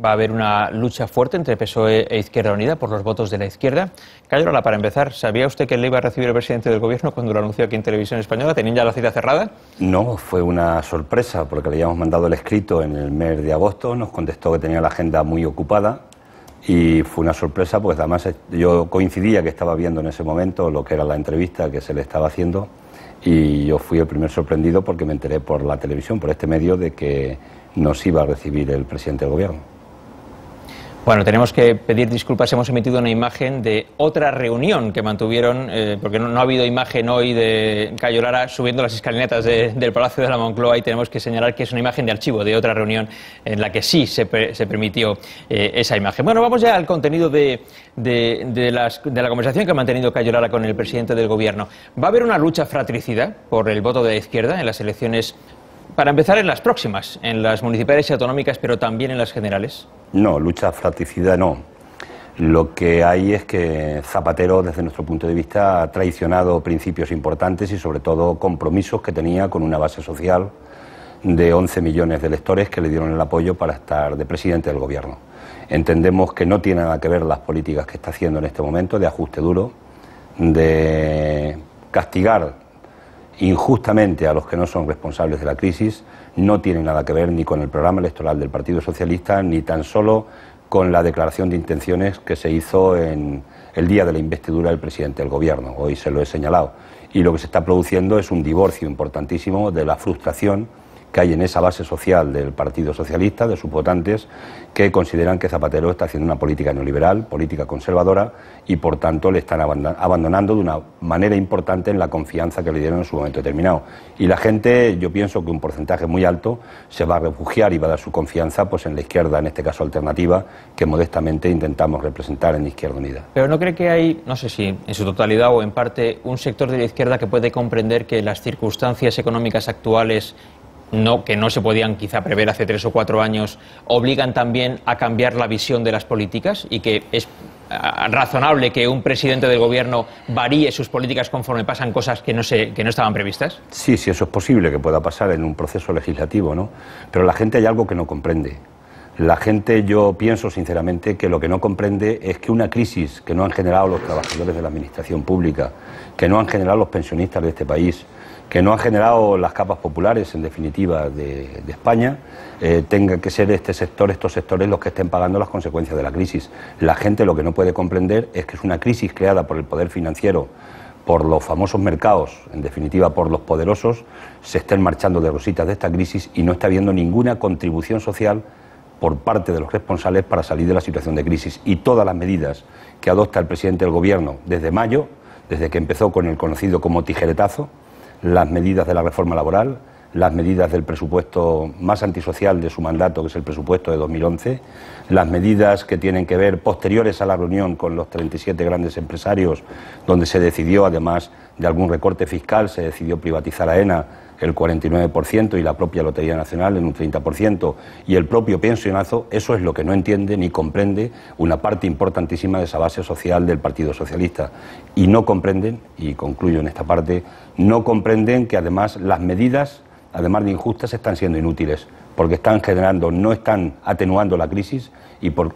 Va a haber una lucha fuerte entre PSOE e Izquierda Unida por los votos de la izquierda. Cayola, para empezar, ¿sabía usted que le iba a recibir el presidente del Gobierno cuando lo anunció aquí en Televisión Española? ¿Tenían ya la cita cerrada? No, fue una sorpresa porque le habíamos mandado el escrito en el mes de agosto, nos contestó que tenía la agenda muy ocupada y fue una sorpresa, pues además yo coincidía que estaba viendo en ese momento lo que era la entrevista que se le estaba haciendo y yo fui el primer sorprendido porque me enteré por la televisión, por este medio, de que nos iba a recibir el presidente del Gobierno. Bueno, tenemos que pedir disculpas. Hemos emitido una imagen de otra reunión que mantuvieron, porque no ha habido imagen hoy de Cayo Lara subiendo las escalinatas del Palacio de la Moncloa, y tenemos que señalar que es una imagen de archivo de otra reunión en la que sí se permitió esa imagen. Bueno, vamos ya al contenido de la conversación que ha mantenido Cayo Lara con el presidente del Gobierno. ¿Va a haber una lucha fratricida por el voto de la izquierda en las elecciones? Para empezar, en las próximas, en las municipales y autonómicas, pero también en las generales. No, lucha fratricida no. Lo que hay es que Zapatero, desde nuestro punto de vista, ha traicionado principios importantes y sobre todo compromisos que tenía con una base social de 11 millones de electores que le dieron el apoyo para estar de presidente del Gobierno. Entendemos que no tiene nada que ver las políticas que está haciendo en este momento de ajuste duro, de castigar injustamente a los que no son responsables de la crisis, no tiene nada que ver ni con el programa electoral del Partido Socialista, ni tan solo con la declaración de intenciones que se hizo en el día de la investidura del presidente del Gobierno. Hoy se lo he señalado. Y lo que se está produciendo es un divorcio importantísimo de la frustración que hay en esa base social del Partido Socialista, de sus votantes, que consideran que Zapatero está haciendo una política neoliberal, política conservadora, y por tanto le están abandonando de una manera importante en la confianza que le dieron en su momento determinado. Y la gente, yo pienso que un porcentaje muy alto, se va a refugiar y va a dar su confianza pues en la izquierda, en este caso alternativa, que modestamente intentamos representar en Izquierda Unida. Pero ¿no cree que hay, no sé si en su totalidad o en parte, un sector de la izquierda que puede comprender que las circunstancias económicas actuales, que no se podían quizá prever hace 3 o 4 años, obligan también a cambiar la visión de las políticas, y que es razonable que un presidente del Gobierno varíe sus políticas conforme pasan cosas que no estaban previstas? Sí, sí, eso es posible que pueda pasar en un proceso legislativo, ¿no? Pero la gente hay algo que no comprende. La gente, yo pienso sinceramente que lo que no comprende es que una crisis que no han generado los trabajadores de la administración pública, que no han generado los pensionistas de este país, que no han generado las capas populares, en definitiva, de España, tenga que ser estos sectores los que estén pagando las consecuencias de la crisis. La gente lo que no puede comprender es que es una crisis creada por el poder financiero, por los famosos mercados, en definitiva por los poderosos, se estén marchando de rositas de esta crisis y no está habiendo ninguna contribución social por parte de los responsables para salir de la situación de crisis. Y todas las medidas que adopta el presidente del Gobierno desde mayo, desde que empezó con el conocido como tijeretazo, las medidas de la reforma laboral, las medidas del presupuesto más antisocial de su mandato, que es el presupuesto de 2011, las medidas que tienen que ver posteriores a la reunión con los 37 grandes empresarios, donde se decidió, además de algún recorte fiscal, se decidió privatizar AENA el 49% y la propia Lotería Nacional en un 30%, y el propio pensionazo. Eso es lo que no entiende ni comprende una parte importantísima de esa base social del Partido Socialista. Y no comprenden, y concluyo en esta parte, no comprenden que además las medidas, además de injustas, están siendo inútiles, porque no están atenuando la crisis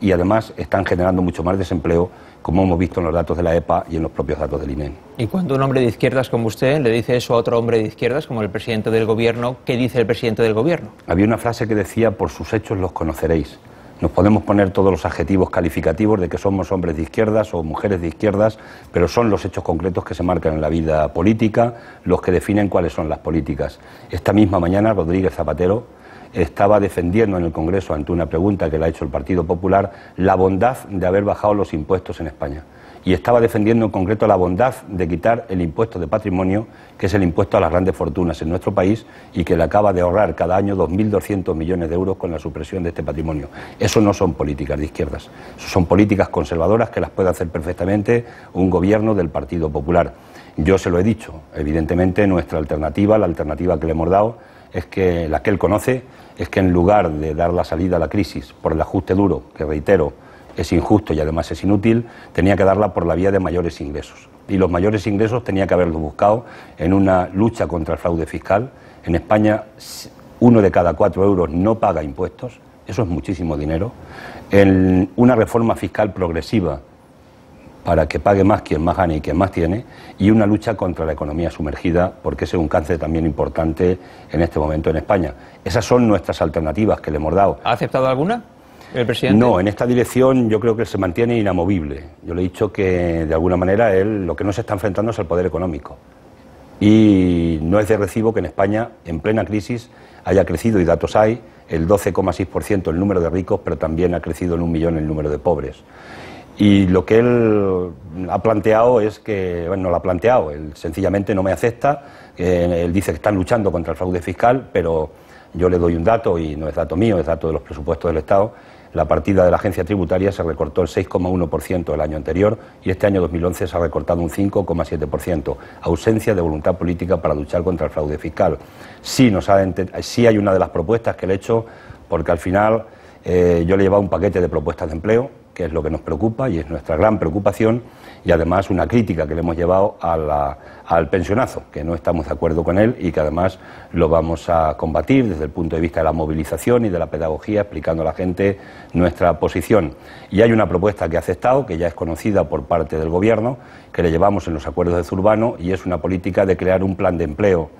y además están generando mucho más desempleo, como hemos visto en los datos de la EPA y en los propios datos del INE. Y cuando un hombre de izquierdas como usted le dice eso a otro hombre de izquierdas, como el presidente del Gobierno, ¿qué dice el presidente del Gobierno? Había una frase que decía: por sus hechos los conoceréis. Nos podemos poner todos los adjetivos calificativos de que somos hombres de izquierdas o mujeres de izquierdas, pero son los hechos concretos que se marcan en la vida política los que definen cuáles son las políticas. Esta misma mañana Rodríguez Zapatero estaba defendiendo en el Congreso, ante una pregunta que le ha hecho el Partido Popular, la bondad de haber bajado los impuestos en España. Y estaba defendiendo en concreto la bondad de quitar el impuesto de patrimonio, que es el impuesto a las grandes fortunas en nuestro país, y que le acaba de ahorrar cada año 2.200 millones de euros con la supresión de este patrimonio. Eso no son políticas de izquierdas, eso son políticas conservadoras que las puede hacer perfectamente un gobierno del Partido Popular. Yo se lo he dicho, evidentemente nuestra alternativa, la alternativa que le hemos dado, es que la que él conoce, es que en lugar de dar la salida a la crisis por el ajuste duro, que reitero, es injusto y además es inútil, tenía que darla por la vía de mayores ingresos. Y los mayores ingresos tenía que haberlos buscado en una lucha contra el fraude fiscal. En España, 1 de cada 4 euros no paga impuestos, eso es muchísimo dinero, en una reforma fiscal progresiva para que pague más quien más gane y quien más tiene, y una lucha contra la economía sumergida, porque ese es un cáncer también importante en este momento en España. Esas son nuestras alternativas que le hemos dado. ¿Ha aceptado alguna el presidente? No, en esta dirección yo creo que él se mantiene inamovible. Yo le he dicho que de alguna manera él lo que no se está enfrentando es al poder económico. Y no es de recibo que en España, en plena crisis, haya crecido, y datos hay, el 12,6% el número de ricos, pero también ha crecido en 1 millón el número de pobres. Y lo que él ha planteado es que, bueno, no lo ha planteado, él sencillamente no me acepta, él dice que están luchando contra el fraude fiscal, pero yo le doy un dato, y no es dato mío, es dato de los presupuestos del Estado. La partida de la agencia tributaria se recortó el 6,1% el año anterior, y este año 2011 se ha recortado un 5,7%. Ausencia de voluntad política para luchar contra el fraude fiscal. Sí hay una de las propuestas que le he hecho, porque al final yo le he llevado un paquete de propuestas de empleo, que es lo que nos preocupa y es nuestra gran preocupación, y además una crítica que le hemos llevado al pensionazo, que no estamos de acuerdo con él y que además lo vamos a combatir desde el punto de vista de la movilización y de la pedagogía, explicando a la gente nuestra posición. Y hay una propuesta que ha aceptado, que ya es conocida por parte del Gobierno, que le llevamos en los acuerdos de Zurbano, y es una política de crear un plan de empleo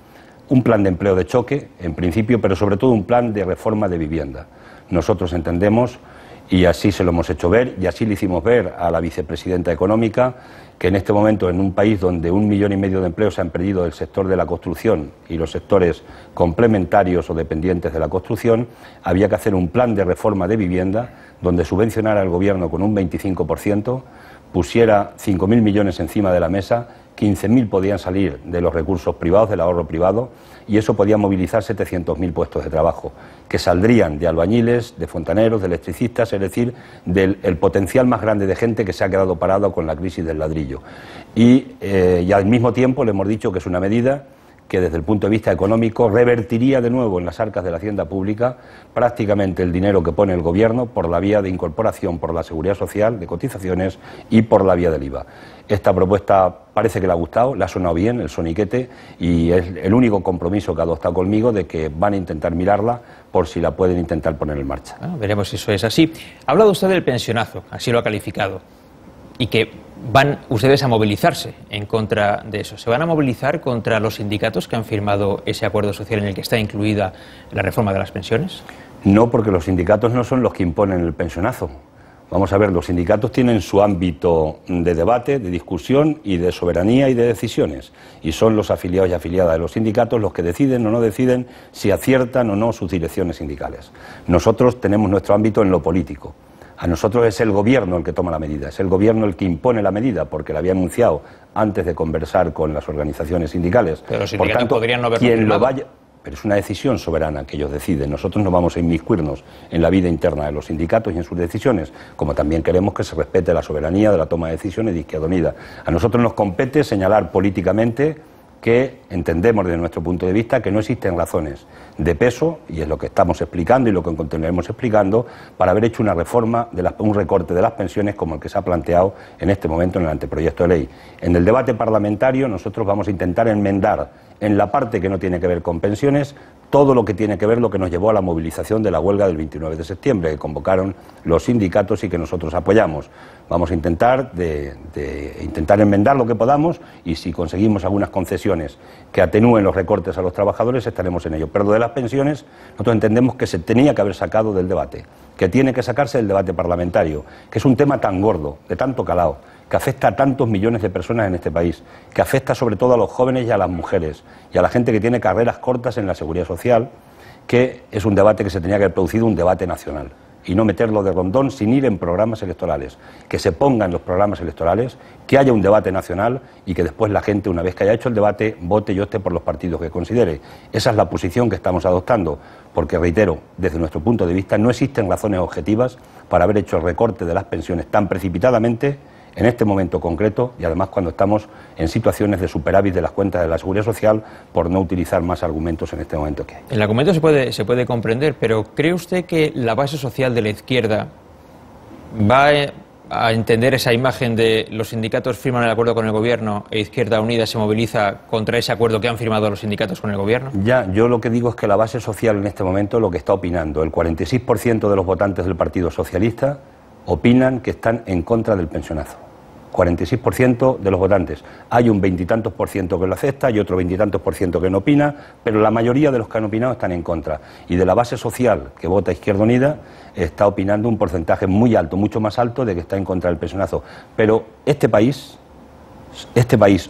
de choque, en principio, pero sobre todo un plan de reforma de vivienda. Nosotros entendemos, y así se lo hemos hecho ver, y así le hicimos ver a la vicepresidenta económica, que en este momento, en un país donde 1,5 millones de empleos se han perdido del sector de la construcción y los sectores complementarios o dependientes de la construcción, había que hacer un plan de reforma de vivienda donde subvencionara al Gobierno con un 25%, pusiera 5.000 millones encima de la mesa, 15.000 podían salir de los recursos privados, del ahorro privado, y eso podía movilizar 700.000 puestos de trabajo, que saldrían de albañiles, de fontaneros, de electricistas, es decir, del potencial más grande de gente que se ha quedado parado con la crisis del ladrillo. Y al mismo tiempo le hemos dicho que es una medida que desde el punto de vista económico revertiría de nuevo en las arcas de la hacienda pública prácticamente el dinero que pone el Gobierno por la vía de incorporación por la Seguridad Social, de cotizaciones, y por la vía del IVA. Esta propuesta parece que le ha gustado, le ha sonado bien el soniquete, y es el único compromiso que ha adoptado conmigo de que van a intentar mirarla por si la pueden intentar poner en marcha. Bueno, veremos si eso es así. Ha hablado usted del pensionazo, así lo ha calificado, y que van ustedes a movilizarse en contra de eso. ¿Se van a movilizar contra los sindicatos que han firmado ese acuerdo social en el que está incluida la reforma de las pensiones? No, porque los sindicatos no son los que imponen el pensionazo. Vamos a ver, los sindicatos tienen su ámbito de debate, de discusión y de soberanía y de decisiones. Y son los afiliados y afiliadas de los sindicatos los que deciden o no deciden si aciertan o no sus direcciones sindicales. Nosotros tenemos nuestro ámbito en lo político. A nosotros es el Gobierno el que toma la medida, es el Gobierno el que impone la medida, porque la había anunciado antes de conversar con las organizaciones sindicales. Pero los sindicatos por tanto, podrían no haberlo quien firmado. Lo vaya, pero es una decisión soberana que ellos deciden. Nosotros no vamos a inmiscuirnos en la vida interna de los sindicatos y en sus decisiones, como también queremos que se respete la soberanía de la toma de decisiones de Izquierda Unida. A nosotros nos compete señalar políticamente que entendemos desde nuestro punto de vista que no existen razones de peso, y es lo que estamos explicando y lo que continuaremos explicando, para haber hecho una reforma, un recorte de las pensiones como el que se ha planteado en este momento en el anteproyecto de ley. En el debate parlamentario nosotros vamos a intentar enmendar en la parte que no tiene que ver con pensiones todo lo que tiene que ver lo que nos llevó a la movilización de la huelga del 29 de septiembre, que convocaron los sindicatos y que nosotros apoyamos. Vamos a intentar intentar enmendar lo que podamos, y si conseguimos algunas concesiones que atenúen los recortes a los trabajadores, estaremos en ello. Pero de las pensiones, nosotros entendemos que se tenía que haber sacado del debate, que tiene que sacarse del debate parlamentario, que es un tema tan gordo, de tanto calado, que afecta a tantos millones de personas en este país, que afecta sobre todo a los jóvenes y a las mujeres, y a la gente que tiene carreras cortas en la seguridad social, que es un debate que se tenía que haber producido, un debate nacional, y no meterlo de rondón sin ir en programas electorales, que se pongan los programas electorales, que haya un debate nacional y que después la gente, una vez que haya hecho el debate, vote y opte por los partidos que considere. Esa es la posición que estamos adoptando, porque, reitero, desde nuestro punto de vista no existen razones objetivas para haber hecho el recorte de las pensiones tan precipitadamente en este momento concreto, y además cuando estamos en situaciones de superávit de las cuentas de la Seguridad Social, por no utilizar más argumentos en este momento que hay. El argumento se puede comprender, pero ¿cree usted que la base social de la izquierda va a entender esa imagen de los sindicatos firman el acuerdo con el gobierno e Izquierda Unida se moviliza contra ese acuerdo que han firmado los sindicatos con el gobierno? Ya, yo lo que digo es que la base social en este momento lo que está opinando, el 46% de los votantes del Partido Socialista opinan que están en contra del pensionazo. 46% de los votantes. Hay un veintitantos por ciento que lo acepta y otro veintitantos por ciento que no opina, pero la mayoría de los que han opinado están en contra. Y de la base social que vota Izquierda Unida está opinando un porcentaje muy alto, mucho más alto de que está en contra del pensionazo. Pero este país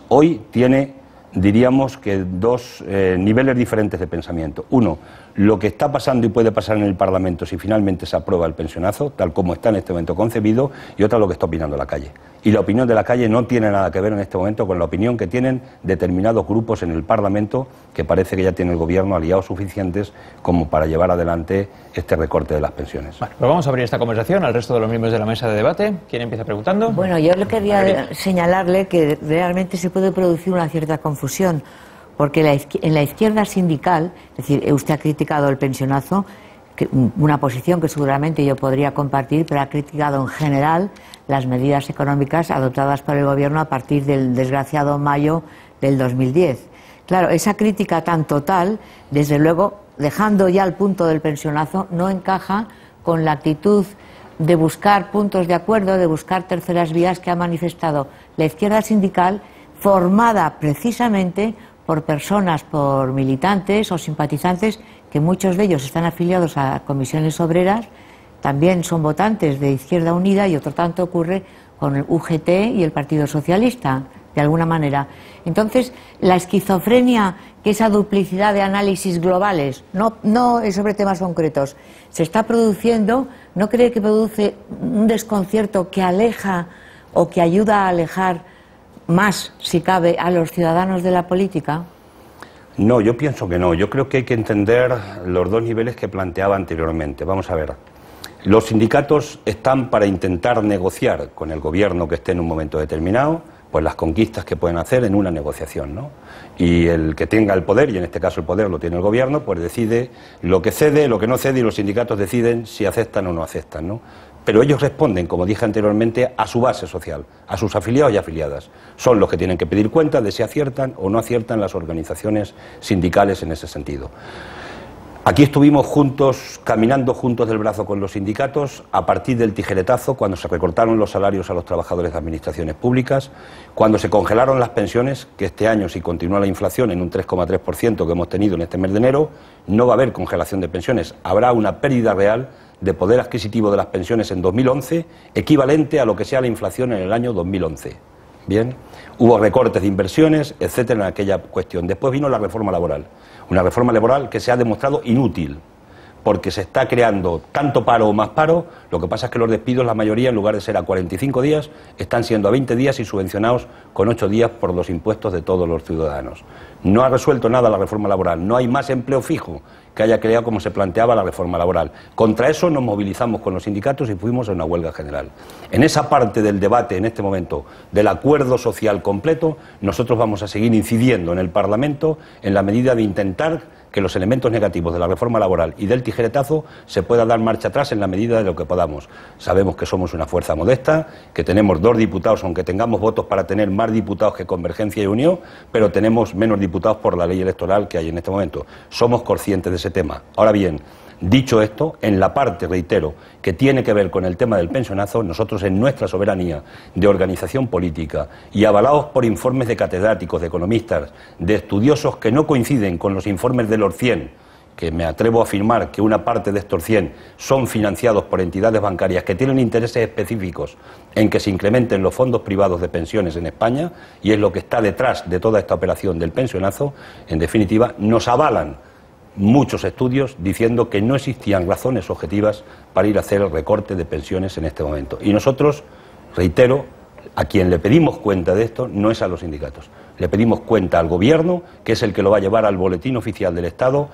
hoy tiene, diríamos que dos niveles diferentes de pensamiento. Uno, lo que está pasando y puede pasar en el Parlamento si finalmente se aprueba el pensionazo, tal como está en este momento concebido, y otra lo que está opinando la calle. Y la opinión de la calle no tiene nada que ver en este momento con la opinión que tienen determinados grupos en el Parlamento, que parece que ya tiene el Gobierno aliados suficientes como para llevar adelante este recorte de las pensiones. Bueno, pues vamos a abrir esta conversación al resto de los miembros de la mesa de debate. ¿Quién empieza preguntando? Bueno, yo le quería señalarle que realmente se puede producir una cierta confusión, porque en la izquierda sindical, es decir, usted ha criticado el pensionazo, una posición que seguramente yo podría compartir, pero ha criticado en general las medidas económicas adoptadas por el Gobierno a partir del desgraciado mayo del 2010. Claro, esa crítica tan total, desde luego, dejando ya el punto del pensionazo, no encaja con la actitud de buscar puntos de acuerdo, de buscar terceras vías que ha manifestado la izquierda sindical, formada precisamente por personas, por militantes o simpatizantes, que muchos de ellos están afiliados a comisiones obreras, también son votantes de Izquierda Unida, y otro tanto ocurre con el UGT y el Partido Socialista, de alguna manera. Entonces, la esquizofrenia, que esa duplicidad de análisis globales, no sobre temas concretos, se está produciendo, ¿no cree que produce un desconcierto que aleja o que ayuda a alejar más, si cabe, a los ciudadanos de la política? No, yo pienso que no. Yo creo que hay que entender los dos niveles que planteaba anteriormente. Vamos a ver. Los sindicatos están para intentar negociar con el gobierno que esté en un momento determinado, pues las conquistas que pueden hacer en una negociación, ¿no? Y el que tenga el poder, y en este caso el poder lo tiene el gobierno, pues decide lo que cede, lo que no cede, y los sindicatos deciden si aceptan o no aceptan, ¿no? Pero ellos responden, como dije anteriormente, a su base social, a sus afiliados y afiliadas. Son los que tienen que pedir cuenta de si aciertan o no aciertan las organizaciones sindicales en ese sentido. Aquí estuvimos juntos, caminando juntos del brazo con los sindicatos, a partir del tijeretazo, cuando se recortaron los salarios a los trabajadores de administraciones públicas, cuando se congelaron las pensiones, que este año, si continúa la inflación en un 3,3% que hemos tenido en este mes de enero, no va a haber congelación de pensiones, habrá una pérdida real de poder adquisitivo de las pensiones en 2011, equivalente a lo que sea la inflación en el año 2011. Bien, hubo recortes de inversiones, etcétera, en aquella cuestión. Después vino la reforma laboral, una reforma laboral que se ha demostrado inútil, porque se está creando tanto paro o más paro. Lo que pasa es que los despidos, la mayoría, en lugar de ser a 45 días, están siendo a 20 días y subvencionados con 8 días por los impuestos de todos los ciudadanos. No ha resuelto nada la reforma laboral, no hay más empleo fijo que haya creado como se planteaba la reforma laboral. Contra eso nos movilizamos con los sindicatos y fuimos a una huelga general. En esa parte del debate, en este momento, del acuerdo social completo, nosotros vamos a seguir incidiendo en el Parlamento en la medida de intentar que los elementos negativos de la reforma laboral y del tijeretazo se pueda dar marcha atrás en la medida de lo que podamos. Sabemos que somos una fuerza modesta, que tenemos 2 diputados, aunque tengamos votos para tener más diputados que Convergencia y Unión, pero tenemos menos diputados por la ley electoral que hay en este momento. Somos conscientes de ese tema. Ahora bien, dicho esto, en la parte, reitero, que tiene que ver con el tema del pensionazo, nosotros en nuestra soberanía de organización política y avalados por informes de catedráticos, de economistas, de estudiosos que no coinciden con los informes de los 100, que me atrevo a afirmar que una parte de estos 100 son financiados por entidades bancarias que tienen intereses específicos en que se incrementen los fondos privados de pensiones en España, y es lo que está detrás de toda esta operación del pensionazo. En definitiva, nos avalan muchos estudios diciendo que no existían razones objetivas para ir a hacer el recorte de pensiones en este momento. Y nosotros, reitero, a quien le pedimos cuenta de esto no es a los sindicatos. Le pedimos cuenta al Gobierno, que es el que lo va a llevar al boletín oficial del Estado,